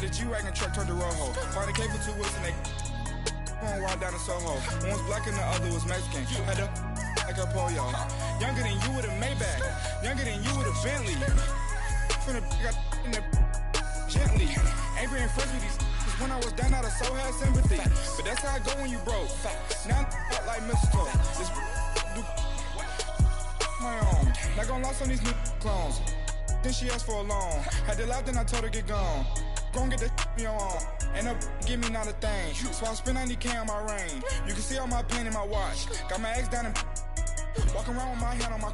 the G-Wagon truck turned to Rojo. Find a cable 2 wheels and they going wild down in Soho. One was black and the other was Mexican. Had a like a polio. Younger than you with a Maybach. Younger than you with a Bentley. From the got in the gently. Angry and fresh with these. When I was down out of so had sympathy. But that's how I go when you broke. Now I'm like mistletoe. This do my own. Not gonna lost on these new clones. Then she asked for a loan. Had to laugh, then I told her get gone. Gon' get that on your own. Ain't no give me not a thing. So I spend 90K on my ring. You can see all my pain in my watch. Got my ex down and walking around with my hand on my.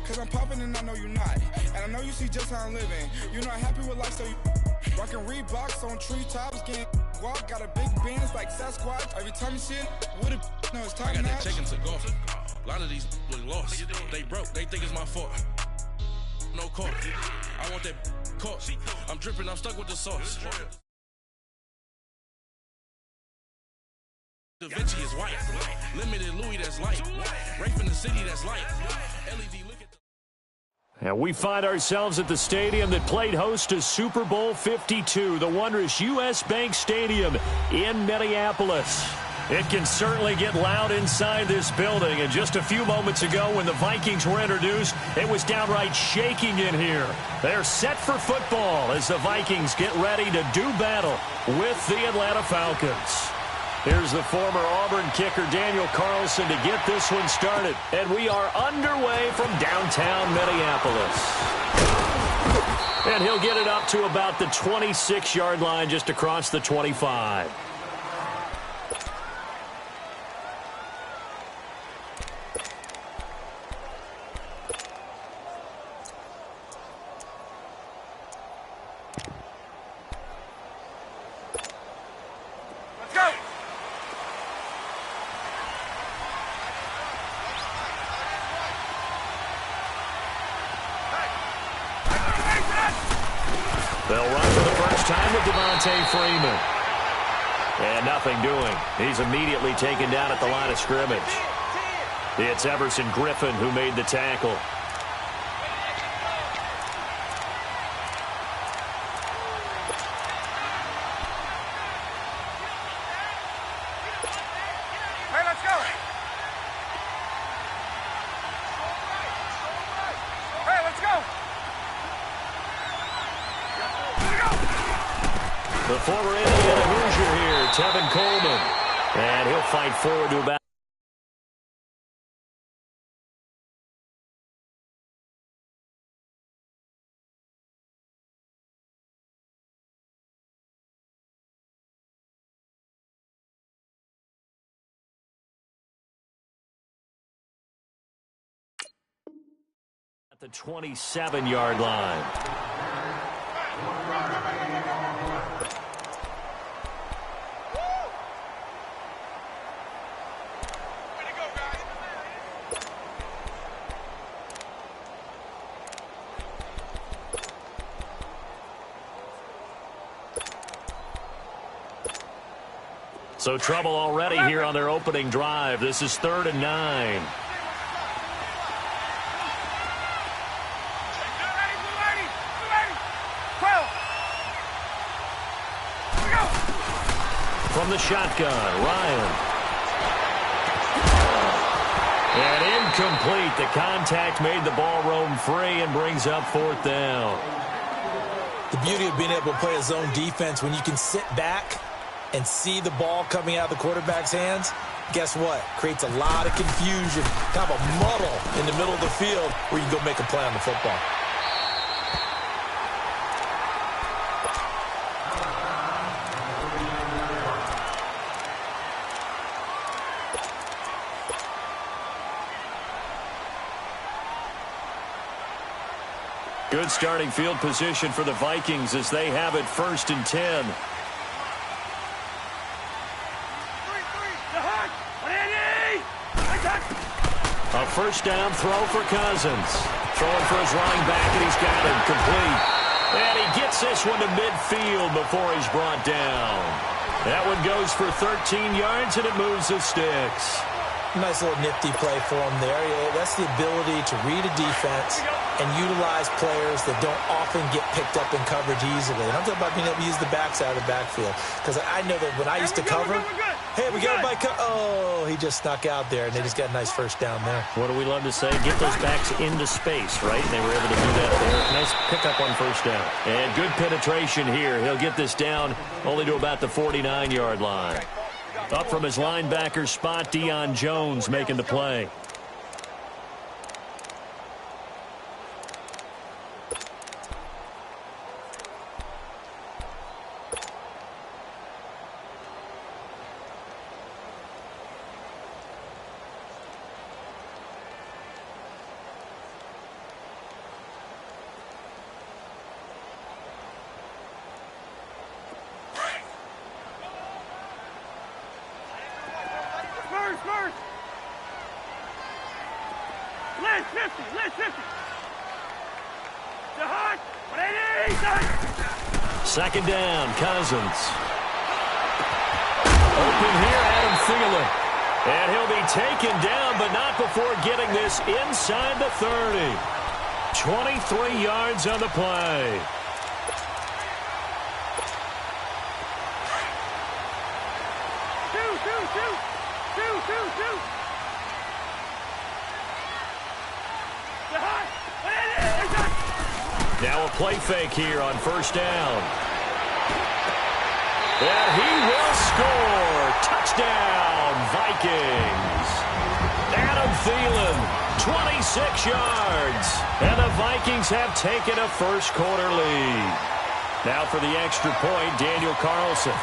Cause I'm popping and I know you not. And I know you see just how I'm living. You not happy with life, so you rockin' Reeboks on treetops, getting walk. Got a big Benz like Sasquatch. Every time you see it, with it, no, it's time. I got that check into golf. A lot of these look lost. They broke, they think it's my fault. No court. I want that court. I'm dripping, I'm stuck with the sauce. Da Vinci is white. Limited Louis, that's light. Rape in the city, that's light. LED, look at the. And we find ourselves at the stadium that played host to Super Bowl 52, the wondrous U.S. Bank Stadium in Minneapolis. It can certainly get loud inside this building, and just a few moments ago when the Vikings were introduced, it was downright shaking in here. They're set for football as the Vikings get ready to do battle with the Atlanta Falcons. Here's the former Auburn kicker Daniel Carlson to get this one started. And we are underway from downtown Minneapolis. And he'll get it up to about the 26-yard line, just across the 25. They'll run for the first time with Devontae Freeman. And nothing doing. He's immediately taken down at the line of scrimmage. It's Everson Griffin who made the tackle. Hey, let's go. Hey, let's go. The former Indiana Hoosier here, Tevin Coleman. And he'll fight forward to about at the 27-yard line. So trouble already here on their opening drive. This is 3rd and 9. From the shotgun, Ryan. And incomplete. The contact made the ball roam free and brings up 4th down. The beauty of being able to play a zone defense when you can sit back and see the ball coming out of the quarterback's hands, guess what? Creates a lot of confusion, kind of a muddle in the middle of the field where you can go make a play on the football. Good starting field position for the Vikings as they have it 1st and 10. A first down throw for Cousins. Throwing for his running back, and he's got it complete. And he gets this one to midfield before he's brought down. That one goes for 13 yards, and it moves the sticks. Nice little nifty play for him there. Yeah, that's the ability to read a defense and utilize players that don't often get picked up in coverage easily. And I'm talking about being able to use the backside of the backfield. Because I know that when I used to cover, hey, we got everybody oh, he just snuck out there, and they just got a nice first down there. What do we love to say? Get those backs into space, right? And they were able to do that there. Nice pickup on first down. And good penetration here. He'll get this down only to about the 49-yard line. Up from his linebacker spot, Deion Jones making the play. Second down, Cousins. Open here, Adam Thielen. And he'll be taken down, but not before getting this inside the 30. 23 yards on the play. Now a play fake here on first down. And he will score. Touchdown, Vikings. Adam Thielen, 26 yards. And the Vikings have taken a first-quarter lead. Now for the extra point, Daniel Carlson.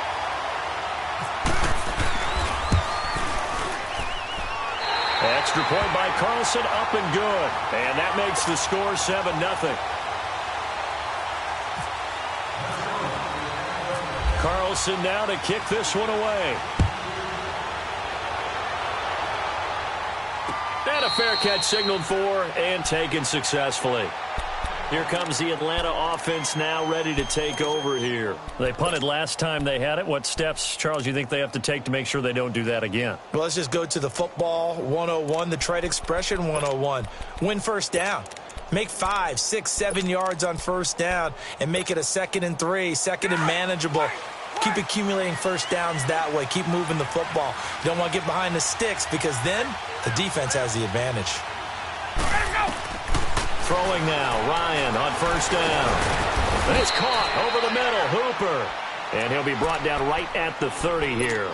Extra point by Carlson, up and good. And that makes the score 7-0. Carlson now to kick this one away. And a fair catch signaled for and taken successfully. Here comes the Atlanta offense now ready to take over here. They punted last time they had it. What steps, Charles, you think they have to take to make sure they don't do that again? Well, let's just go to the football 101, the trade expression 101. Win first down. Make 5, 6, 7 yards on first down and make it a 2nd and 3, 2nd and manageable. Keep accumulating first downs that way. Keep moving the football. You don't want to get behind the sticks because then the defense has the advantage. Throwing now, Ryan on first down. And it's caught over the middle, Hooper. And he'll be brought down right at the 30 here.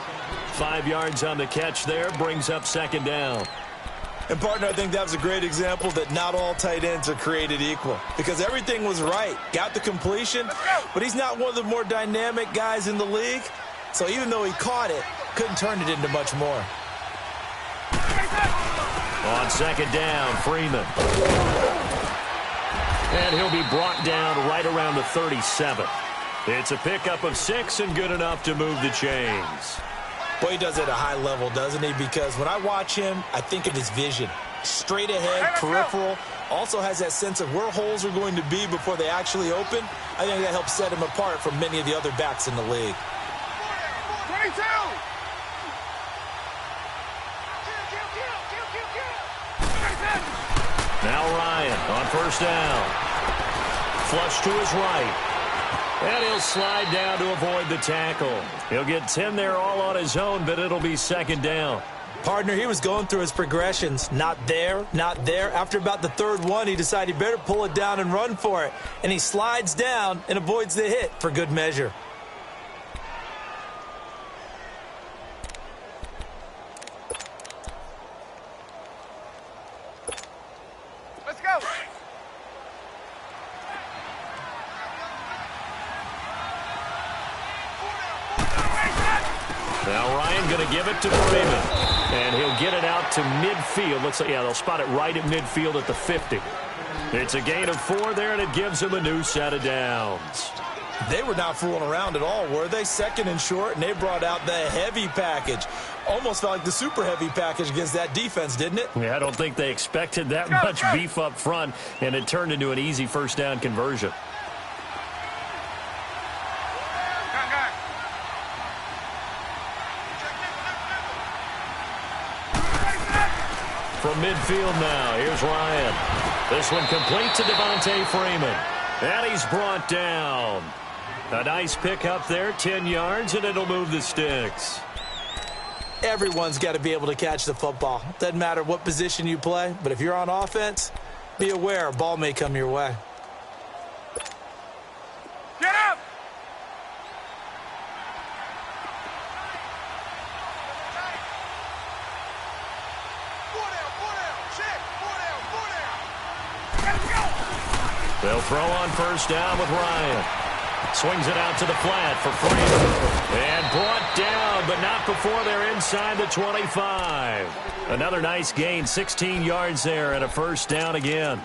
5 yards on the catch there, brings up second down. And, partner, I think that was a great example that not all tight ends are created equal because everything was right. Got the completion, but he's not one of the more dynamic guys in the league. So even though he caught it, couldn't turn it into much more. On second down, Freeman. And he'll be brought down right around the 37. It's a pickup of 6 and good enough to move the chains. Boy, he does it at a high level, doesn't he? Because when I watch him, I think of his vision. Straight ahead, peripheral. Also has that sense of where holes are going to be before they actually open. I think that helps set him apart from many of the other backs in the league. 22! Now Ryan on first down. Flush to his right. And he'll slide down to avoid the tackle. He'll get 10 there all on his own, but it'll be second down. Partner, he was going through his progressions. Not there, not there. After about the third one, he decided he better pull it down and run for it. And he slides down and avoids the hit for good measure. Let's go! Now Ryan going to give it to Freeman. And he'll get it out to midfield. Looks like, yeah, they'll spot it right at midfield at the 50. It's a gain of 4 there, and it gives him a new set of downs. They were not fooling around at all, were they? 2nd and short, and they brought out the heavy package. Almost felt like the super heavy package against that defense, didn't it? Yeah, I don't think they expected that much beef up front, and it turned into an easy first down conversion. from midfield now. Here's Ryan. This one complete to Devontae Freeman. And he's brought down. A nice pick up there, 10 yards, and it'll move the sticks. Everyone's got to be able to catch the football. Doesn't matter what position you play, but if you're on offense, be aware a ball may come your way. Get up! They'll throw on first down with Ryan. Swings it out to the flat for Freeman. And brought down, but not before they're inside the 25. Another nice gain, 16 yards there and a first down again.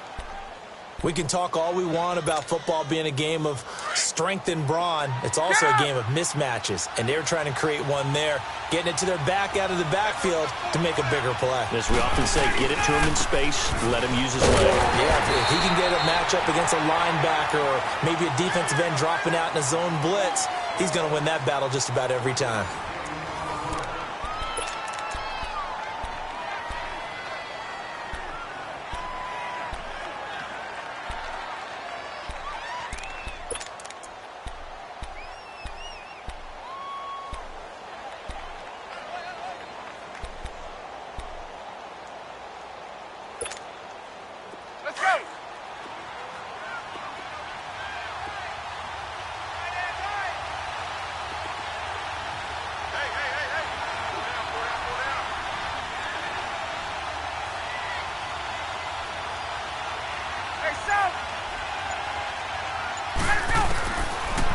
We can talk all we want about football being a game of strength and brawn. It's also a game of mismatches, and they're trying to create one there, getting it to their back out of the backfield to make a bigger play. As we often say, get it to him in space, let him use his leg. Yeah, if he can get a matchup against a linebacker or maybe a defensive end dropping out in a zone blitz, he's going to win that battle just about every time.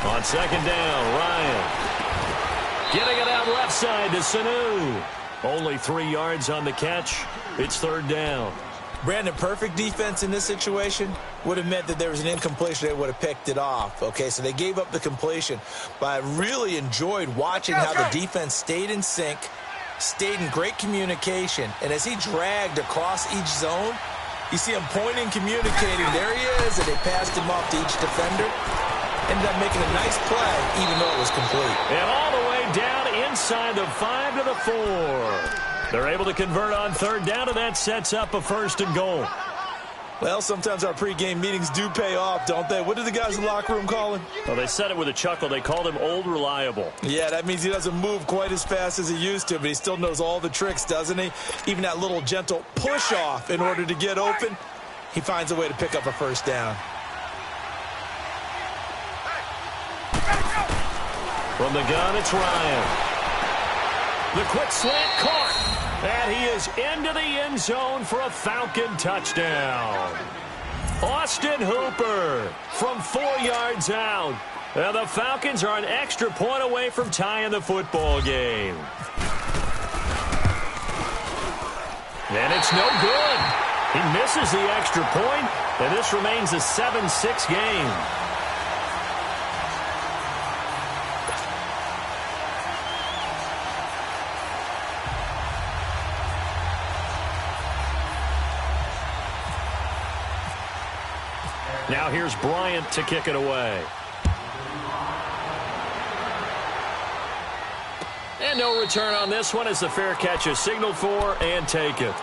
On second down, Ryan. Getting it out left side to Sanu. Only 3 yards on the catch. It's third down. Brandon, perfect defense in this situation would have meant that there was an incompletion. They would have picked it off. Okay, so they gave up the completion. But I really enjoyed watching how the defense stayed in sync, stayed in great communication. And as he dragged across each zone, you see him pointing, communicating. There he is, and they passed him off to each defender. Ended up making a nice play, even though it was complete. And all the way down inside the 5 to the 4. They're able to convert on third down, and that sets up a first and goal. Well, sometimes our pregame meetings do pay off, don't they? What did the guys in the locker room call him? Well, they said it with a chuckle. They called him Old Reliable. Yeah, that means he doesn't move quite as fast as he used to, but he still knows all the tricks, doesn't he? Even that little gentle push-off in order to get open, he finds a way to pick up a first down. From the gun, it's Ryan. The quick slant caught. And he is into the end zone for a Falcon touchdown. Austin Hooper from 4 yards out. And the Falcons are an extra point away from tying the football game. And it's no good. He misses the extra point, and this remains a 7-6 game. Now here's Bryant to kick it away. And no return on this one as the fair catch is signaled for and taken.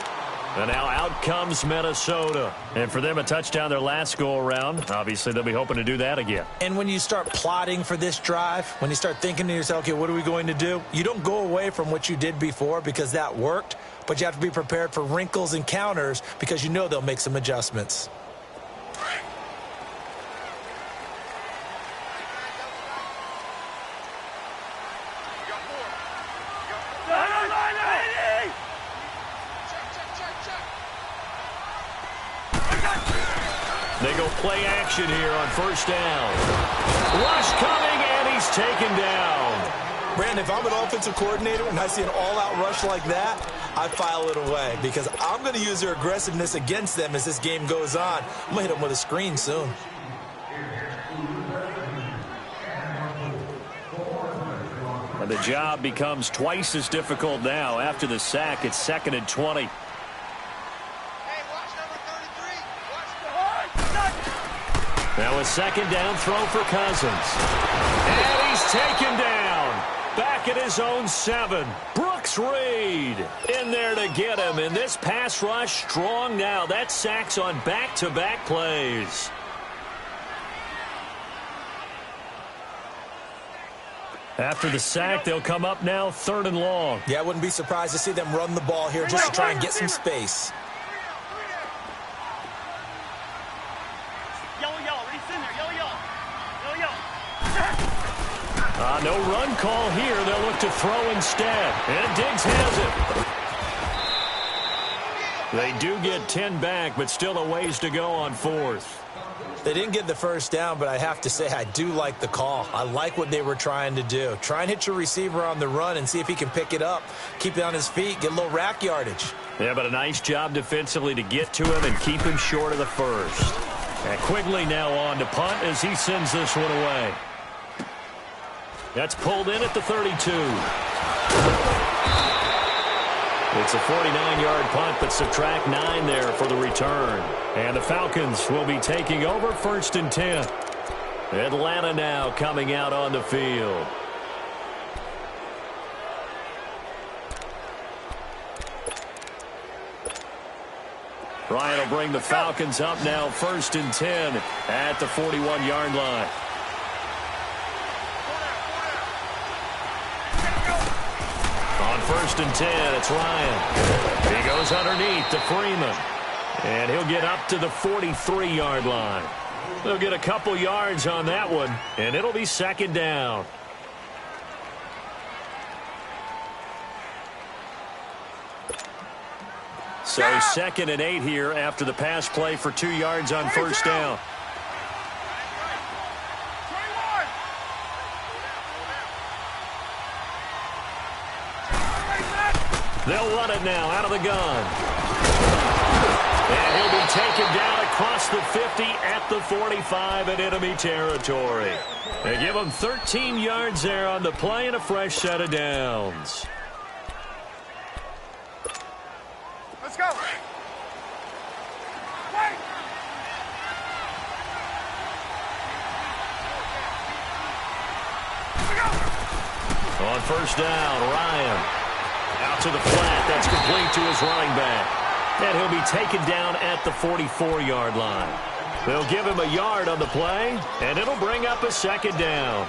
And now out comes Minnesota. And for them, a touchdown their last go-around. Obviously, they'll be hoping to do that again. And when you start plotting for this drive, when you start thinking to yourself, okay, what are we going to do? You don't go away from what you did before because that worked, but you have to be prepared for wrinkles and counters because you know they'll make some adjustments. They go play action here on first down. Rush coming, and he's taken down. Brandon, if I'm an offensive coordinator and I see an all-out rush like that, I file it away because I'm going to use their aggressiveness against them as this game goes on. I'm going to hit them with a screen soon. And the job becomes twice as difficult now. After the sack, it's 2nd and 20. Now a second down throw for Cousins. And he's taken down. Back at his his own 7. Brooks Reed in there to get him. And this pass rush strong now. That's sacks on back-to-back plays. After the sack, they'll come up now 3rd and long. Yeah, I wouldn't be surprised to see them run the ball here just to try and get some space. No run call here. They'll look to throw instead. And Diggs has it. They do get 10 back, but still a ways to go on 4th. They didn't get the first down, but I have to say I do like the call. I like what they were trying to do. Try and hit your receiver on the run and see if he can pick it up, keep it on his feet, get a little rack yardage. Yeah, but a nice job defensively to get to him and keep him short of the first. And Quigley now on to punt as he sends this one away. That's pulled in at the 32. It's a 49-yard punt, but subtract 9 there for the return. And the Falcons will be taking over 1st and 10. Atlanta now coming out on the field. Ryan will bring the Falcons up now 1st and 10 at the 41-yard line. On 1st and 10, it's Ryan. He goes underneath to Freeman. And he'll get up to the 43-yard line. They'll get a couple yards on that one, and it'll be 2nd down. So 2nd and 8 here after the pass play for 2 yards on 1st down. They'll run it now out of the gun. And he'll be taken down across the 50 at the 45 in enemy territory. They give him 13 yards there on the play and a fresh set of downs. Let's go. On 1st down, Ryan. Out to the flat. That's complete to his running back. And he'll be taken down at the 44-yard line. They'll give him a yard on the play, and it'll bring up a 2nd down.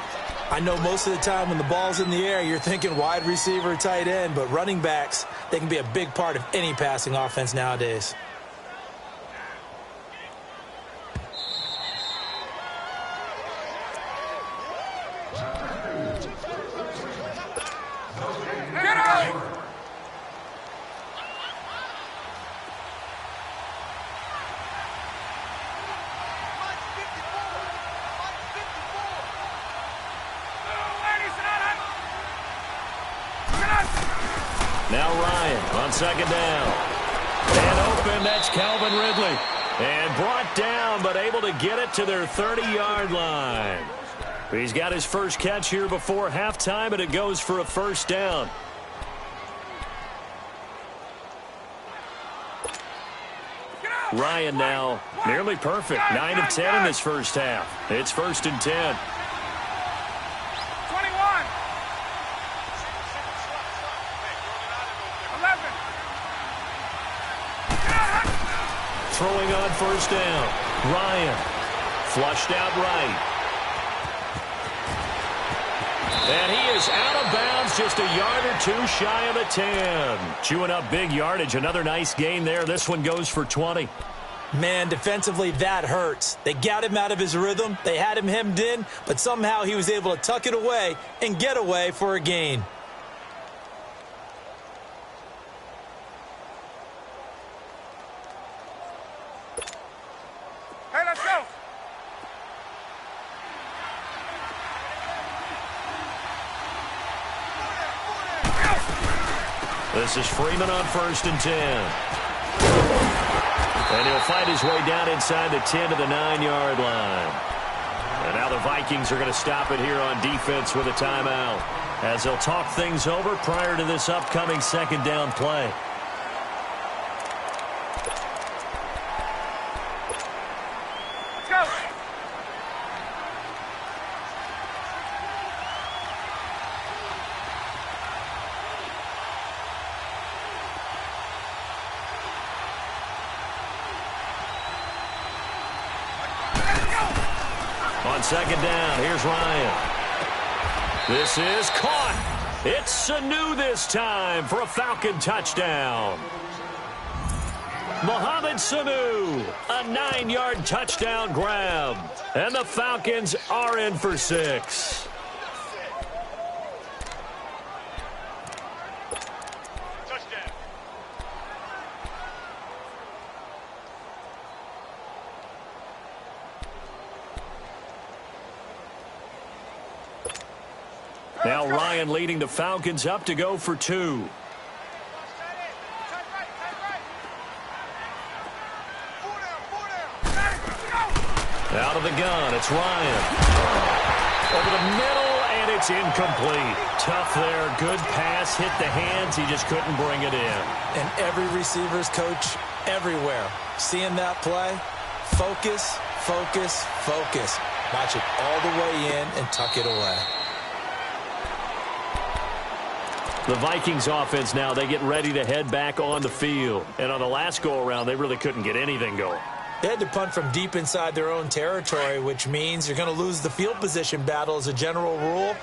I know most of the time when the ball's in the air, you're thinking wide receiver, tight end, but running backs, they can be a big part of any passing offense nowadays. Now Ryan on 2nd down. And open, that's Calvin Ridley. And brought down, but able to get it to their 30-yard line. He's got his first catch here before halftime, and it goes for a 1st down. Ryan now nearly perfect. 9 of 10 in this first half. It's 1st and 10. Throwing on 1st down. Ryan flushed out right. And he is out of bounds, just a yard or 2 shy of the 10. Chewing up big yardage. Another nice gain there. This one goes for 20. Man, defensively, that hurts. They got him out of his rhythm. They had him hemmed in, but somehow he was able to tuck it away and get away for a gain. Hey, let's go. This is Freeman on 1st and 10. And he'll fight his way down inside the 10 to the 9-yard line. And now the Vikings are going to stop it here on defense with a timeout, as they'll talk things over prior to this upcoming 2nd down play. On second down, here's Ryan. This is caught. It's Sanu this time for a Falcon touchdown. Mohamed Sanu, a 9-yard touchdown grab. And the Falcons are in for 6. Now Ryan leading the Falcons up to go for 2. Out of the gun, it's Ryan. Over the middle, and it's incomplete. Tough there, good pass, hit the hands, he just couldn't bring it in. And every receiver's coach everywhere, seeing that play, focus, focus, focus. Watch it all the way in and tuck it away. The Vikings offense now, they get ready to head back on the field. And on the last go-around, they really couldn't get anything going. They had to punt from deep inside their own territory, which means you're going to lose the field position battle as a general rule.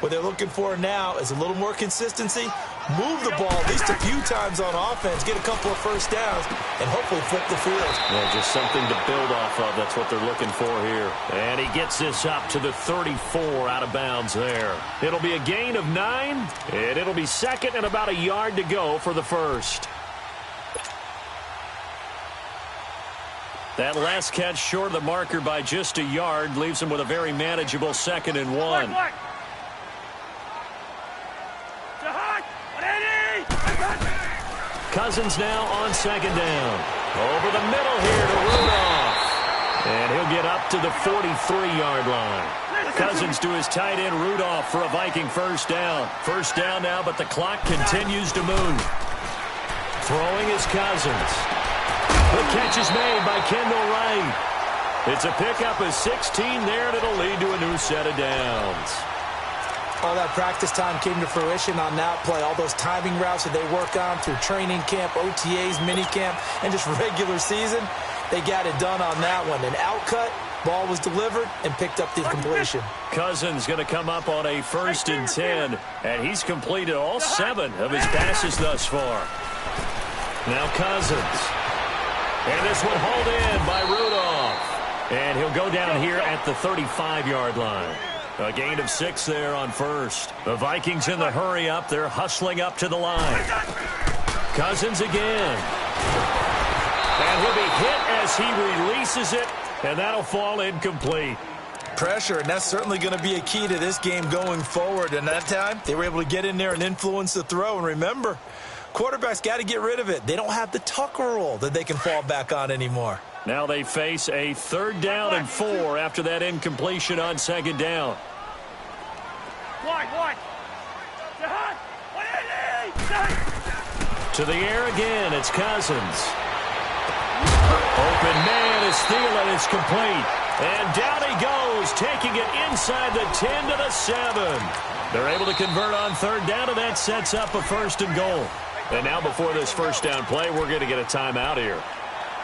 What they're looking for now is a little more consistency, move the ball at least a few times on offense, get a couple of first downs, and hopefully flip the field. Well, just something to build off of. That's what they're looking for here. And he gets this up to the 34 out of bounds there. It'll be a gain of 9, and it'll be second and about a yard to go for the first. That last catch short of the marker by just a yard leaves him with a very manageable 2nd and 1. Cousins now on second down. Over the middle here to Rudolph. And he'll get up to the 43-yard line. Cousins to his tight end Rudolph for a Viking first down. First down now, but the clock continues to move. Throwing is Cousins. The catch is made by Kendall Wright. It's a pickup of 16 there, and it'll lead to a new set of downs. All that practice time came to fruition on that play. All those timing routes that they work on through training camp, OTAs, minicamp, and just regular season, they got it done on that one. An outcut, ball was delivered, and picked up the completion. Cousins going to come up on a 1st and 10, and he's completed all 7 of his passes thus far. Now Cousins. And this one hauled in by Rudolph. And he'll go down here at the 35-yard line. A gain of 6 there on first. The Vikings in the hurry up. They're hustling up to the line. Cousins again. And he'll be hit as he releases it. And that'll fall incomplete. Pressure, and that's certainly going to be a key to this game going forward. And that time, they were able to get in there and influence the throw. And remember, quarterbacks got to get rid of it. They don't have the Tucker rule that they can fall back on anymore. Now they face a 3rd down and 4 after that incompletion on second down. To the air again, it's Cousins. Open man is Thielen, it's complete. And down he goes, taking it inside the 10 to the 7. They're able to convert on 3rd down, and that sets up a 1st and goal. And now before this first down play, we're going to get a timeout here,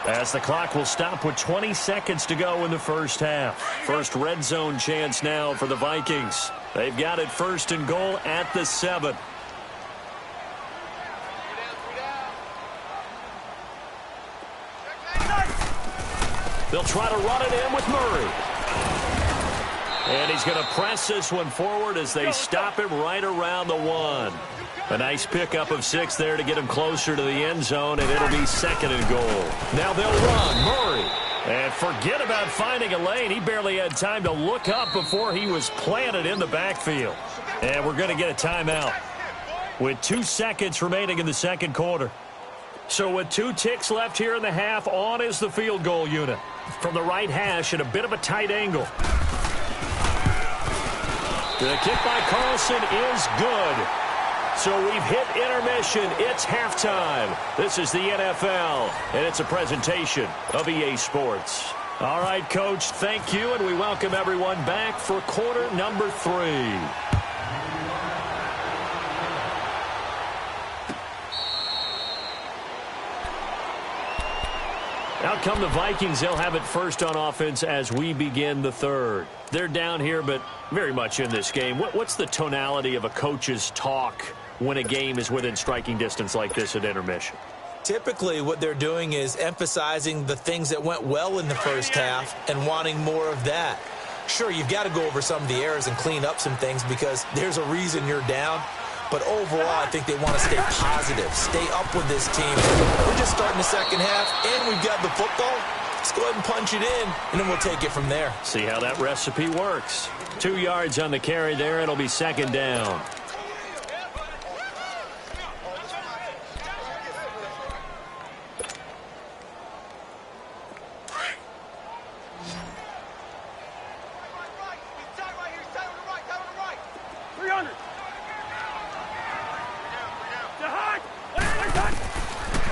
as the clock will stop with 20 seconds to go in the first half. First red zone chance now for the Vikings. They've got it 1st and goal at the 7. They'll try to run it in with Murray. And he's going to press this one forward as they stop him right around the 1. A nice pickup of 6 there to get him closer to the end zone, and it'll be 2nd and goal. Now they'll run. Murray. And forget about finding a lane. He barely had time to look up before he was planted in the backfield. And we're going to get a timeout with 2 seconds remaining in the second quarter. So with 2 ticks left here in the half, on is the field goal unit. From the right hash at a bit of a tight angle. The kick by Carlson is good. So we've hit intermission. It's halftime. This is the NFL, and it's a presentation of EA Sports. All right, Coach, thank you, and we welcome everyone back for quarter number 3. Out come the Vikings. They'll have it first on offense as we begin the third. They're down here, but very much in this game. What's the tonality of a coach's talk when a game is within striking distance like this at intermission? Typically, what they're doing is emphasizing the things that went well in the first half and wanting more of that. Sure, you've got to go over some of the errors and clean up some things because there's a reason you're down. But overall, I think they want to stay positive, stay up with this team. We're just starting the second half, and we've got the football. Let's go ahead and punch it in, and then we'll take it from there. See how that recipe works. 2 yards on the carry there. It'll be second down.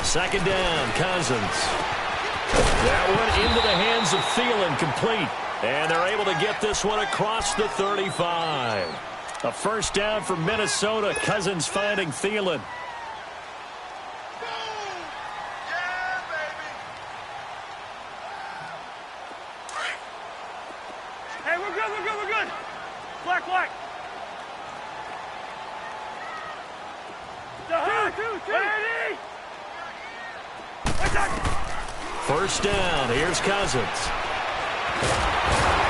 Second down, Cousins. That one into the hands of Thielen, complete. And they're able to get this one across the 35. A first down for Minnesota. Cousins finding Thielen. Hey, we're good. Black. Two. Ready? First down. Here's Cousins.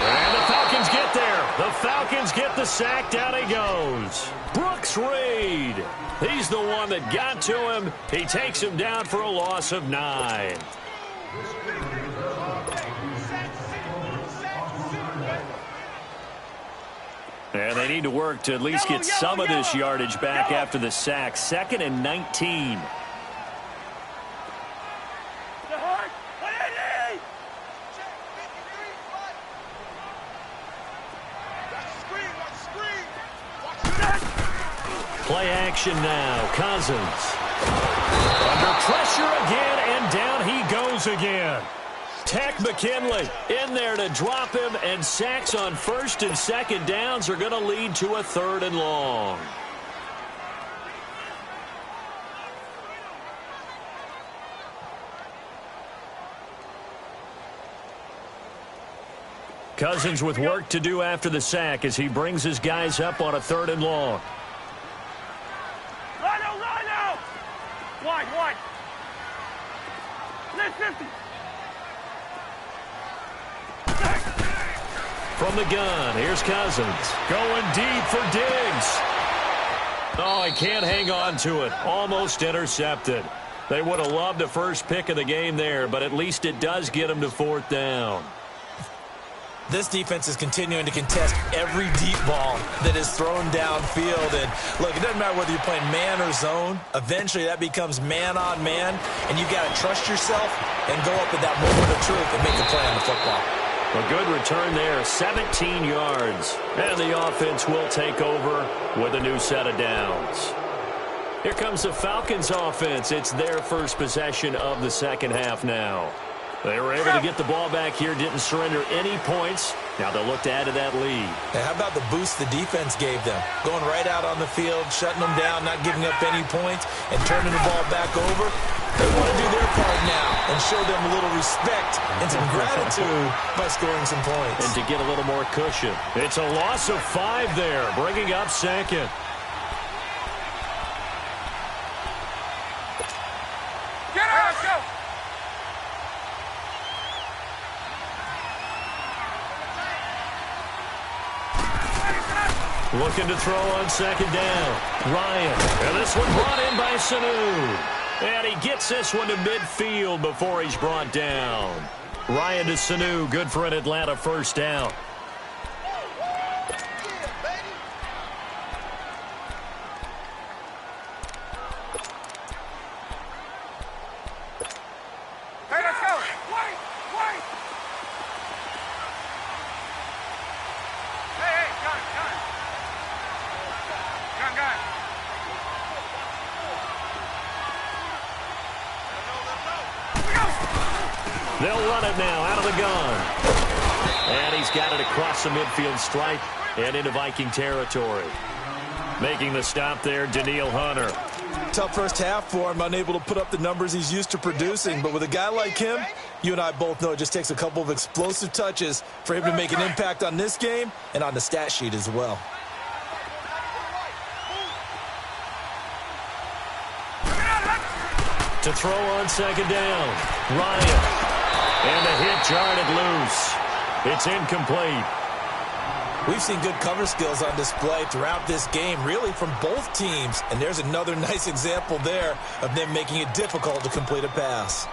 And the Falcons get there. The Falcons get the sack. Down he goes. Brooks Reed. He's the one that got to him. He takes him down for a loss of 9. And they need to work to at least get some of this yardage back after the sack. 2nd and 19. Play action now. Cousins. Under pressure again, and down he goes again. Tech McKinley in there to drop him, and sacks on first and second downs are going to lead to a 3rd and long. Cousins with work to do after the sack as he brings his guys up on a 3rd and long. Rhino! Wide. Let's 50. From the gun, here's Cousins. Going deep for Diggs. Oh, he can't hang on to it. Almost intercepted. They would have loved the first pick of the game there, but at least it does get them to 4th down. This defense is continuing to contest every deep ball that is thrown downfield. And look, it doesn't matter whether you're playing man or zone. Eventually, that becomes man on man, and you got to trust yourself and go up at that moment of truth and make the play on the football. A good return there, 17 yards. And the offense will take over with a new set of downs. Here comes the Falcons offense. It's their first possession of the second half now. They were able to get the ball back here, didn't surrender any points. Now they'll look to add to that lead. And how about the boost the defense gave them? Going right out on the field, shutting them down, not giving up any points, and turning the ball back over. They want to do their part now and show them a little respect and some gratitude by scoring some points. And to get a little more cushion. It's a loss of 5 there, bringing up 2nd. Get out, go! Looking to throw on 2nd down. Ryan. And this one brought in by Sanu. And he gets this one to midfield before he's brought down. Ryan to Sanu. Good for an Atlanta first down. Hey, let's go! Wait! Hey, gun! They'll run it now out of the gun. And he's got it across the midfield stripe and into Viking territory. Making the stop there, Daniil Hunter. Tough first half for him, unable to put up the numbers he's used to producing. But with a guy like him, you and I both know it just takes a couple of explosive touches for him to make an impact on this game and on the stat sheet as well. To throw on second down, Ryan. And the hit jarred it loose. It's incomplete. We've seen good cover skills on display throughout this game, really from both teams. And there's another nice example there of them making it difficult to complete a pass.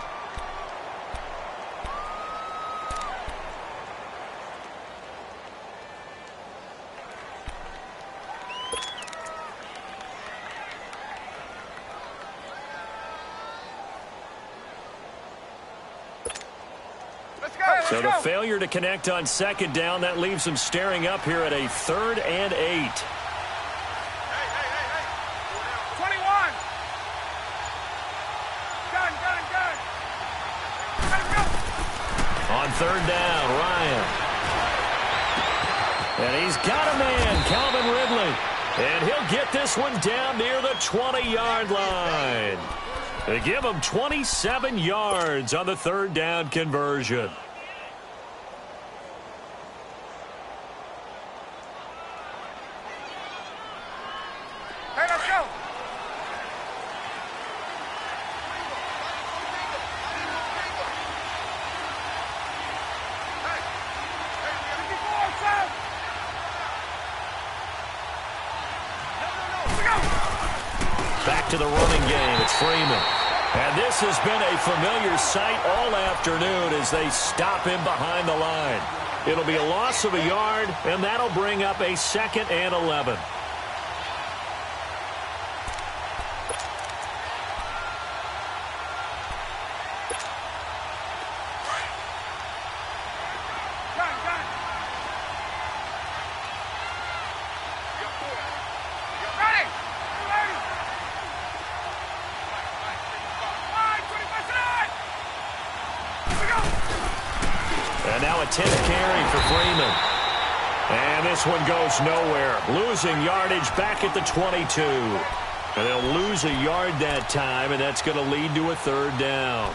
So the failure to connect on second down, that leaves them staring up here at a 3rd and 8. 21. Gun. On 3rd down, Ryan. And he's got a man, Calvin Ridley. And he'll get this one down near the 20-yard line. They give him 27 yards on the 3rd down conversion. Back to the running game. It's Freeman. And this has been a familiar sight all afternoon as they stop him behind the line. It'll be a loss of a yard, and that'll bring up a 2nd and 11. And now a 10th carry for Freeman. And this one goes nowhere. Losing yardage back at the 22. And they'll lose a yard that time, and that's going to lead to a 3rd down.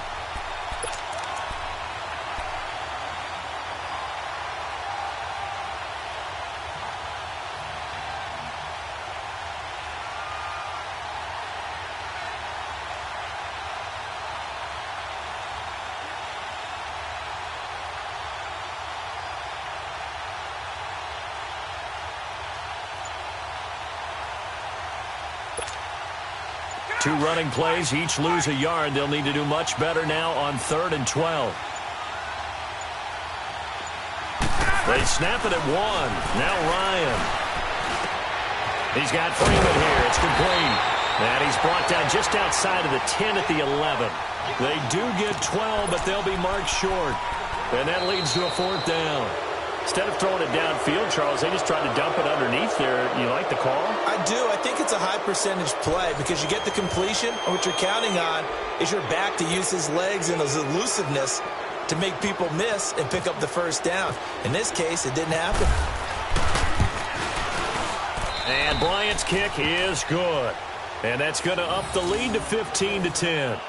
Two running plays, each lose a yard. They'll need to do much better now on 3rd and 12. They snap it at 1. Now Ryan. He's got Freeman here. It's complete. And he's brought down just outside of the 10 at the 11. They do get 12, but they'll be marked short. And that leads to a 4th down. Instead of throwing it downfield, Charles, they just tried to dump it underneath there. You like the call? I do. I think it's a high percentage play because you get the completion, and what you're counting on is your back to use his legs and his elusiveness to make people miss and pick up the 1st down. In this case, it didn't happen. And Bryant's kick is good. And that's going to up the lead to 15-10.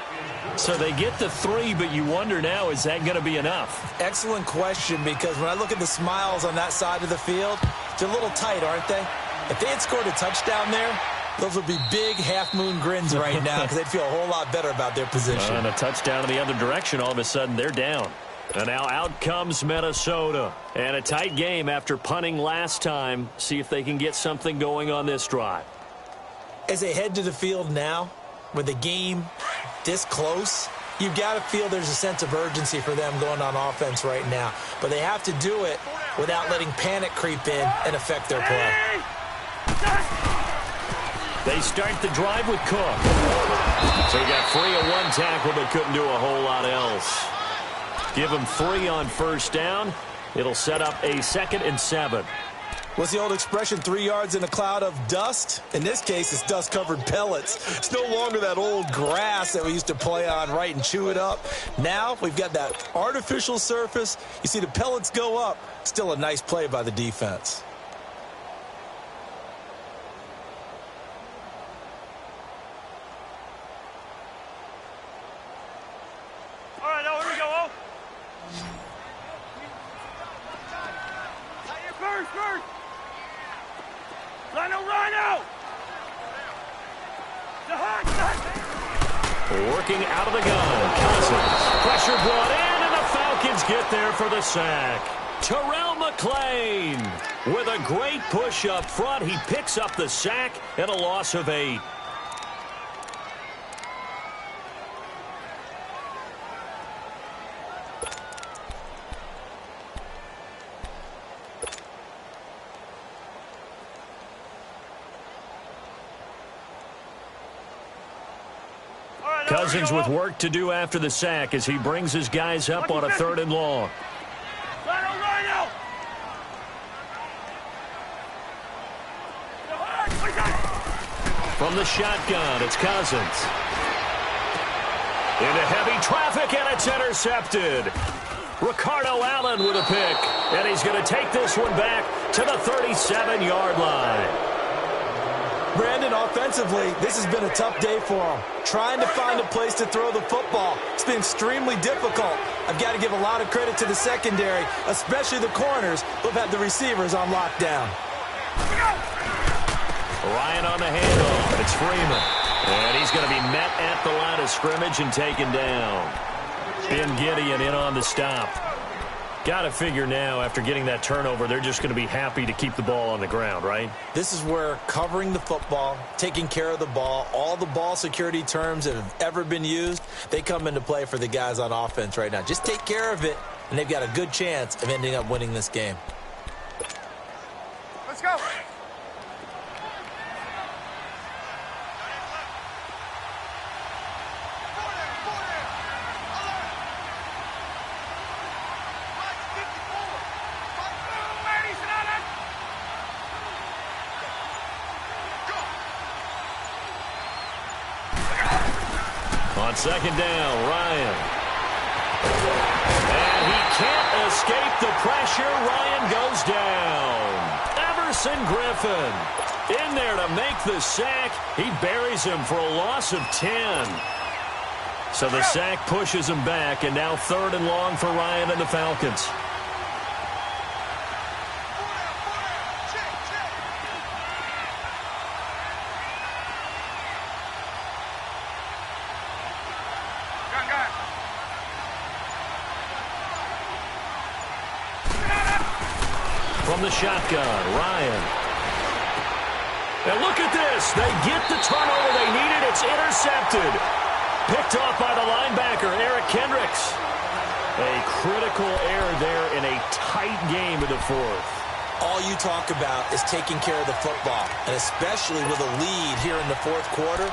So they get the 3, but you wonder now, is that going to be enough? Excellent question, because when I look at the smiles on that side of the field, they're a little tight, aren't they? If they had scored a touchdown there, those would be big half-moon grins right now because they'd feel a whole lot better about their position. And a touchdown in the other direction, all of a sudden they're down. And now out comes Minnesota. And a tight game after punting last time. See if they can get something going on this drive. As they head to the field now, with the game this close, you've got to feel there's a sense of urgency for them going on offense right now. But they have to do it without letting panic creep in and affect their play. They start the drive with Cook. So he got free of 1 tackle but couldn't do a whole lot else. Give him 3 on 1st down. It'll set up a 2nd and 7. What's the old expression, 3 yards in a cloud of dust? In this case, it's dust-covered pellets. It's no longer that old grass that we used to play on, right, and chew it up. Now we've got that artificial surface. You see the pellets go up. Still a nice play by the defense. Working out of the gun. Cousins. Pressure brought in, and the Falcons get there for the sack. Terrell McClain with a great push up front. He picks up the sack and a loss of 8. Cousins with work to do after the sack as he brings his guys up on a 3rd and long. From the shotgun, it's Cousins. Into heavy traffic, and it's intercepted. Ricardo Allen with a pick, and he's going to take this one back to the 37-yard line. Brandon, offensively, this has been a tough day for him. Trying to find a place to throw the football. It's been extremely difficult. I've got to give a lot of credit to the secondary, especially the corners who've had the receivers on lockdown. Ryan on the handoff. It's Freeman. And he's going to be met at the line of scrimmage and taken down. Ben Gideon in on the stop. Got to figure now, after getting that turnover, they're just going to be happy to keep the ball on the ground, right? This is where covering the football, taking care of the ball, all the ball security terms that have ever been used, they come into play for the guys on offense right now. Just take care of it, and they've got a good chance of ending up winning this game. Let's go. On 2nd down, Ryan. And he can't escape the pressure. Ryan goes down. Everson Griffin in there to make the sack. He buries him for a loss of 10. So the sack pushes him back, and now 3rd and long for Ryan and the Falcons. From the shotgun, Ryan. And look at this. They get the turnover they needed. It's intercepted. Picked off by the linebacker, Eric Kendricks. A critical error there in a tight game in the 4th. All you talk about is taking care of the football, and especially with a lead here in the 4th quarter.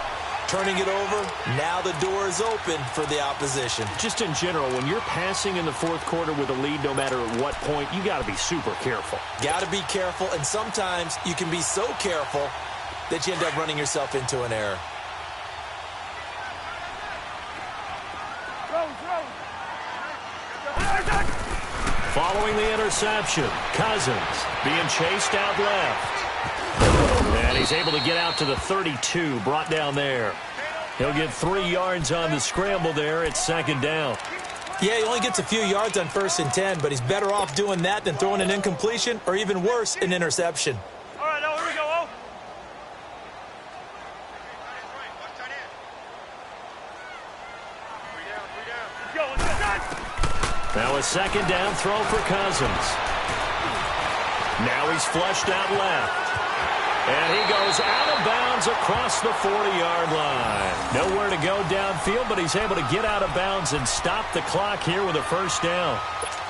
Turning it over, now the door is open for the opposition. Just in general, when you're passing in the 4th quarter with a lead, no matter at what point, you got to be super careful. Got to be careful, and sometimes you can be so careful that you end up running yourself into an error. Following the interception, Cousins being chased out left. And he's able to get out to the 32, brought down there. He'll get 3 yards on the scramble there. It's 2nd down. Yeah, he only gets a few yards on 1st and 10, but he's better off doing that than throwing an incompletion or even worse, an interception. All right, now here we go, O. Now a 2nd down throw for Cousins. Now he's flushed out left. And he goes out of bounds across the 40-yard line. Nowhere to go downfield, but he's able to get out of bounds and stop the clock here with a 1st down.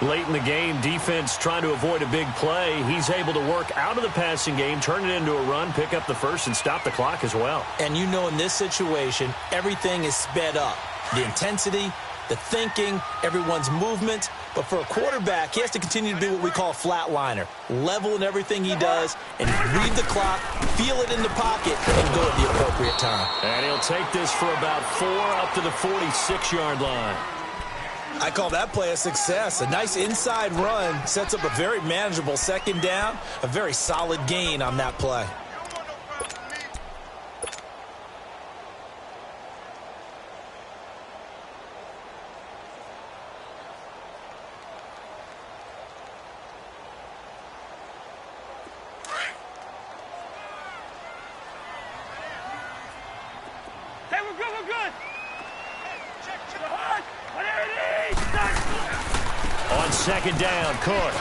Late in the game, defense trying to avoid a big play. He's able to work out of the passing game, turn it into a run, pick up the 1st, and stop the clock as well. And you know in this situation, everything is sped up. The intensity, the thinking, everyone's movement. But for a quarterback, he has to continue to be what we call a flatliner. Level in everything he does, and read the clock, feel it in the pocket, and go at the appropriate time. And he'll take this for about 4 up to the 46-yard line. I call that play a success. A nice inside run sets up a very manageable 2nd down, a very solid gain on that play. second down. Cook.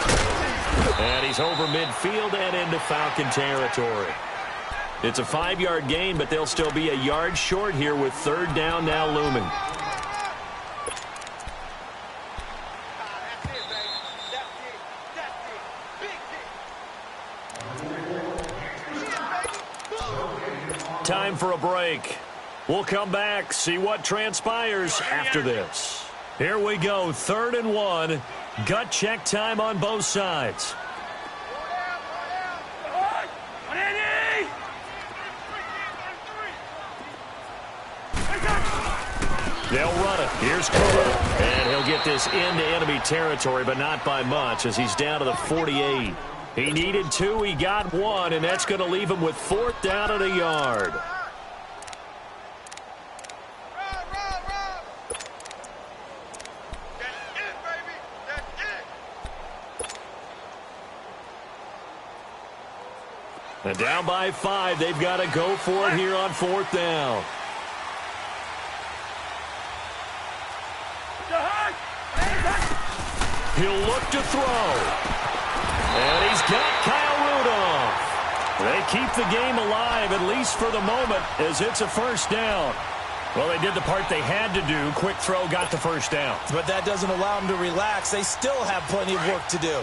And he's over midfield and into Falcon territory. It's a 5-yard gain, but they'll still be a yard short here with third down now looming. Time for a break. We'll come back, see what transpires after this. Here we go, 3rd and 1. Gut check time on both sides. They'll run it. Here's Cole. And he'll get this into enemy territory, but not by much as he's down to the 48. He needed 2, he got 1, and that's going to leave him with 4th down and a yard. And down by 5, they've got to go for it here on 4th down. He'll look to throw. And he's got Kyle Rudolph. They keep the game alive, at least for the moment, as it's a 1st down. Well, they did the part they had to do. Quick throw got the 1st down. But that doesn't allow them to relax. They still have plenty of work to do.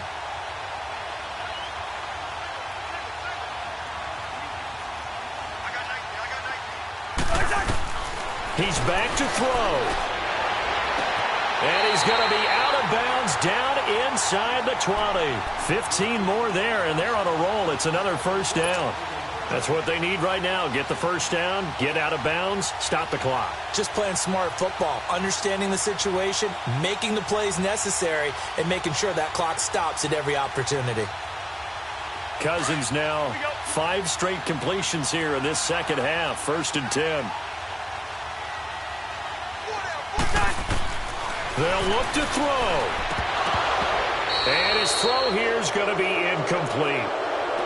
He's back to throw. And he's going to be out of bounds down inside the 20. 15 more there, and they're on a roll. It's another 1st down. That's what they need right now. Get the 1st down, get out of bounds, stop the clock. Just playing smart football, understanding the situation, making the plays necessary, and making sure that clock stops at every opportunity. Cousins now 5 straight completions here in this second half. 1st and 10. They'll look to throw. And his throw here is going to be incomplete.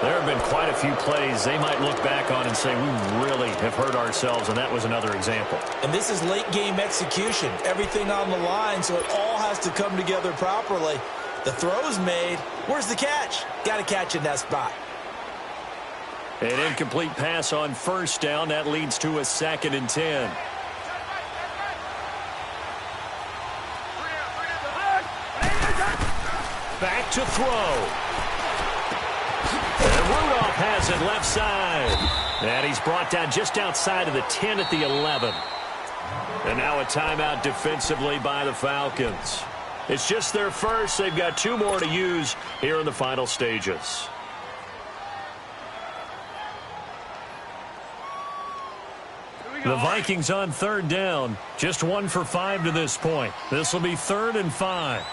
There have been quite a few plays they might look back on and say, we really have hurt ourselves, and that was another example. And this is late-game execution. Everything on the line, so it all has to come together properly. The throw's made. Where's the catch? Got to catch in that spot. An incomplete pass on 1st down. That leads to a 2nd and 10. Back to throw. And Rudolph has it left side. And he's brought down just outside of the 10 at the 11. And now a timeout defensively by the Falcons. It's just their first. They've got 2 more to use here in the final stages. The Vikings on 3rd down. Just 1 for 5 to this point. This will be 3rd and 5.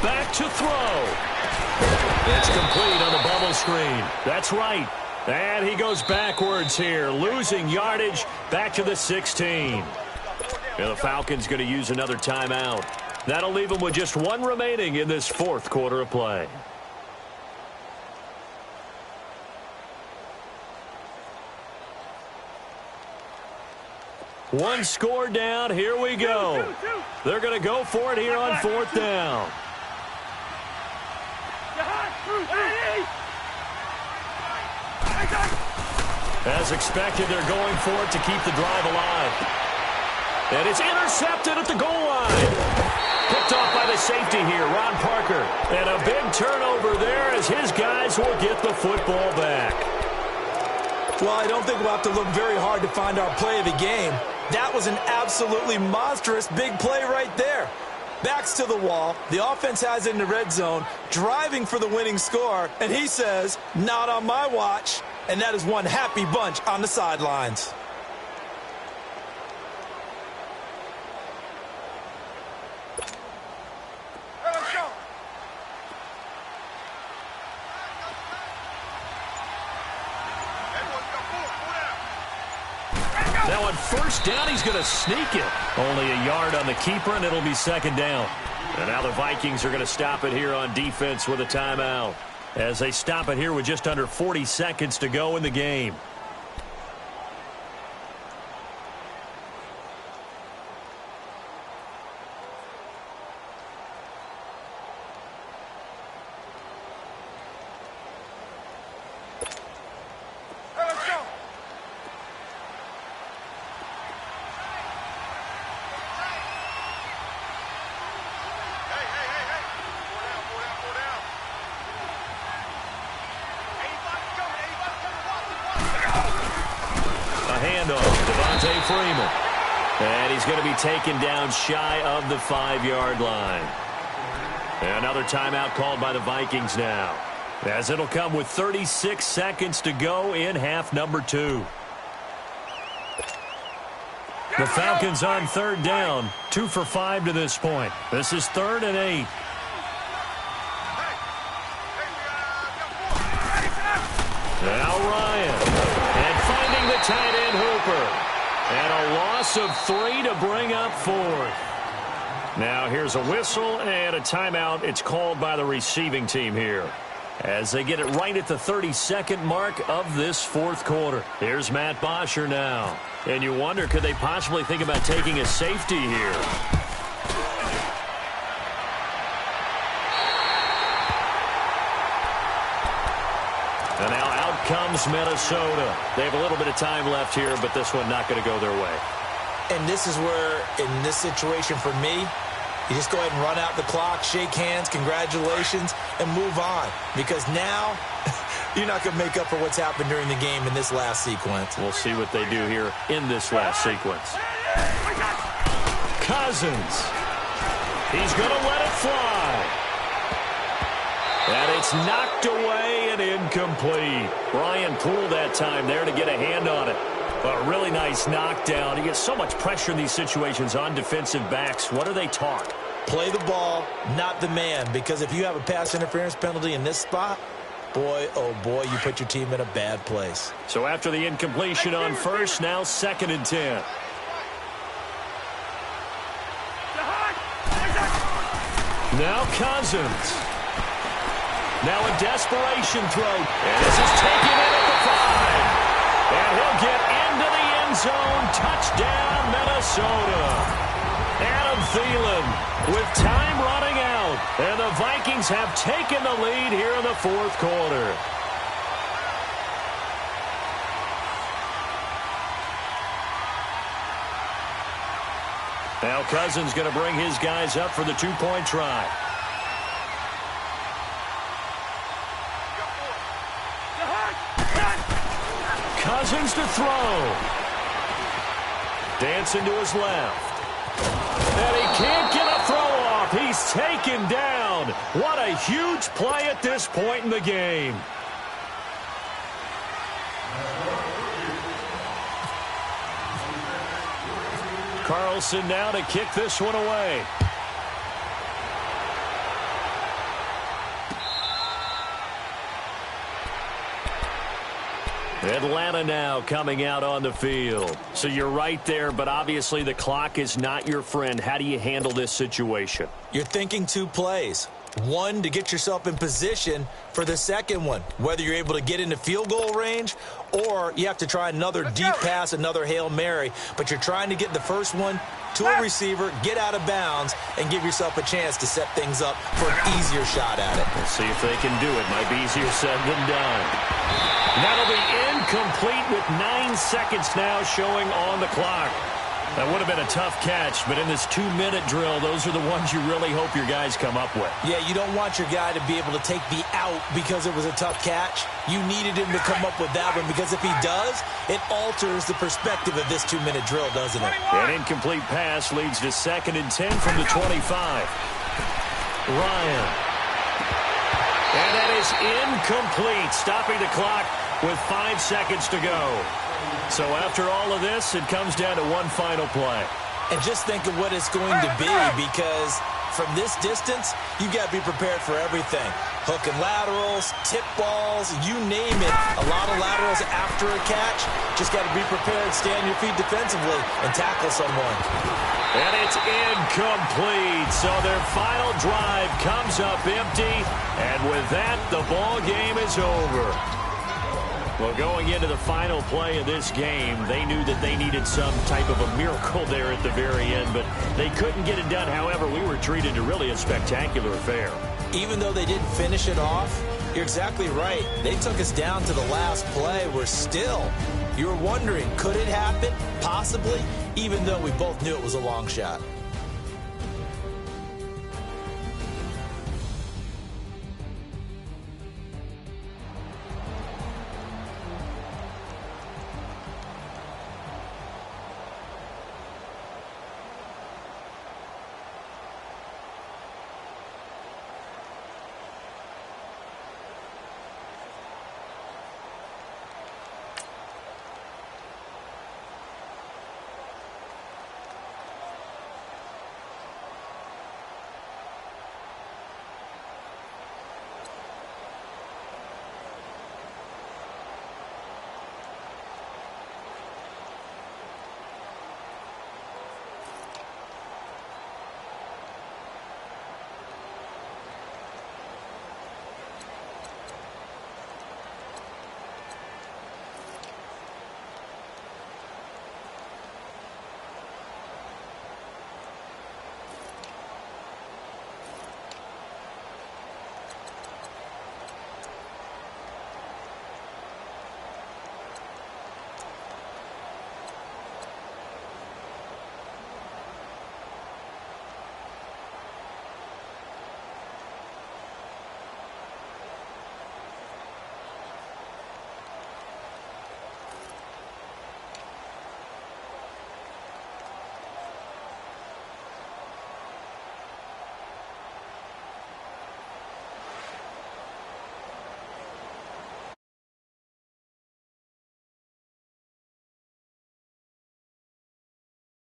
Back to throw. It's complete on the bubble screen. That's right. And he goes backwards here, losing yardage back to the 16. And the Falcons going to use another timeout. That'll leave them with just 1 remaining in this 4th quarter of play. One score down. Here we go. They're going to go for it here on 4th down. As expected, they're going for it to keep the drive alive. And it's intercepted at the goal line. Picked off by the safety here, Ron Parker. And a big turnover there as his guys will get the football back. Well, I don't think we'll have to look very hard to find our play of the game. That was an absolutely monstrous big play right there. Backs to the wall. The offense has it in the red zone, driving for the winning score. And he says, not on my watch. And that is one happy bunch on the sidelines. Now on 1st down, he's going to sneak it. Only a yard on the keeper, and it'll be 2nd down. And now the Vikings are going to stop it here on defense with a timeout, as they stop it here with just under 40 seconds to go in the game. Freeman. And he's going to be taken down shy of the 5-yard line. Another timeout called by the Vikings now, as it'll come with 36 seconds to go in half number 2. The Falcons on third down, 2 for 5 to this point. This is 3rd and 8. Now Ryan, and finding the tight end Hooper. And a loss of 3 to bring up 4th. Now here's a whistle and a timeout. It's called by the receiving team here, as they get it right at the 32nd mark of this 4th quarter. Here's Matt Bosher now. And you wonder, could they possibly think about taking a safety here? And now out comes Minnesota. They have a little bit of time left here, but this one not going to go their way. And this is where, in this situation for me, you just go ahead and run out the clock, shake hands, congratulations, and move on. Because now, you're not going to make up for what's happened during the game in this last sequence. We'll see what they do here in this last sequence. Cousins. He's going to let it fly. And it's knocked away and incomplete. Brian Poole that time there to get a hand on it. A really nice knockdown. He gets so much pressure in these situations on defensive backs. What are they taught? Play the ball, not the man. Because if you have a pass interference penalty in this spot, boy, oh boy, you put your team in a bad place. So after the incompletion on first, now 2nd and 10. Now Cousins. Now a desperation throw. And this is taken in at the 5. And he'll get into the end zone. Touchdown, Minnesota. Adam Thielen with time running out. And the Vikings have taken the lead here in the 4th quarter. Now Cousins going to bring his guys up for the 2-point try. Cousins to throw. Dancing to his left. And he can't get a throw off. He's taken down. What a huge play at this point in the game. Carlson now to kick this one away. Atlanta now coming out on the field. So you're right there, but obviously the clock is not your friend. How do you handle this situation? You're thinking 2 plays. One, to get yourself in position for the second one, whether you're able to get into field goal range or you have to try another deep pass, another Hail Mary. But you're trying to get the first one to a receiver, get out of bounds, and give yourself a chance to set things up for an easier shot at it. We'll see if they can do it. Might be easier said than done. That'll be incomplete with 9 seconds now showing on the clock. That would have been a tough catch, but in this 2-minute drill, those are the ones you really hope your guys come up with. Yeah, you don't want your guy to be able to take the out because it was a tough catch. You needed him to come up with that one, because if he does, it alters the perspective of this 2-minute drill, doesn't it? An incomplete pass leads to 2nd and 10 from the 25. Ryan. And that is incomplete, stopping the clock with 5 seconds to go. So after all of this, it comes down to one final play. And just think of what it's going to be, because from this distance, you got to be prepared for everything. Hook and laterals, tip balls, you name it. A lot of laterals after a catch. Just got to be prepared, stay on your feet defensively, and tackle someone. And it's incomplete. So their final drive comes up empty. And with that, the ball game is over. Well, going into the final play of this game, they knew that they needed some type of a miracle there at the very end, but they couldn't get it done. However, we were treated to really a spectacular affair. Even though they didn't finish it off, you're exactly right. They took us down to the last play. We're still, you were wondering, could it happen? Possibly, even though we both knew it was a long shot.